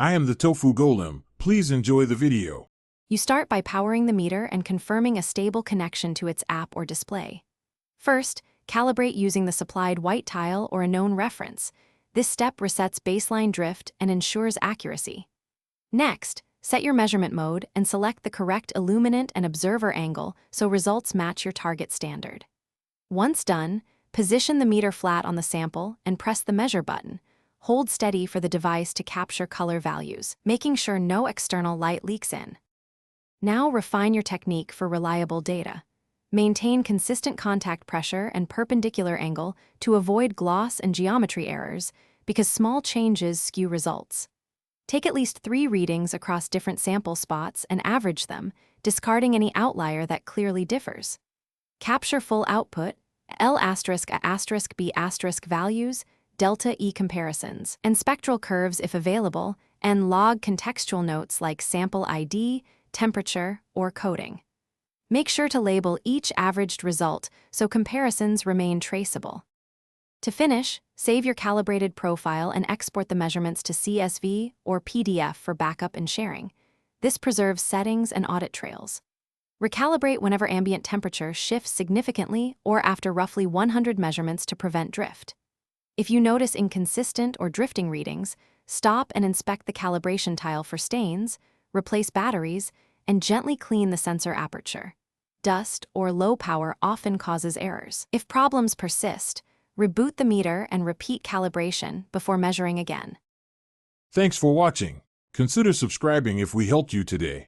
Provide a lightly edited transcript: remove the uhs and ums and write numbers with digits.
I am the Tofu Golem. Please enjoy the video. You start by powering the meter and confirming a stable connection to its app or display. First, calibrate using the supplied white tile or a known reference. This step resets baseline drift and ensures accuracy. Next, set your measurement mode and select the correct illuminant and observer angle so results match your target standard. Once done, position the meter flat on the sample and press the measure button. Hold steady for the device to capture color values, making sure no external light leaks in. Now refine your technique for reliable data. Maintain consistent contact pressure and perpendicular angle to avoid gloss and geometry errors because small changes skew results. Take at least 3 readings across different sample spots and average them, discarding any outlier that clearly differs. Capture full output, L*A**B* values, delta E comparisons, and spectral curves if available, and log contextual notes like sample ID, temperature, or coding. Make sure to label each averaged result so comparisons remain traceable. To finish, save your calibrated profile and export the measurements to CSV or PDF for backup and sharing. This preserves settings and audit trails. Recalibrate whenever ambient temperature shifts significantly or after roughly 100 measurements to prevent drift. If you notice inconsistent or drifting readings, stop and inspect the calibration tile for stains, replace batteries, and gently clean the sensor aperture. Dust or low power often causes errors. If problems persist, reboot the meter and repeat calibration before measuring again. Thanks for watching. Consider subscribing if we helped you today.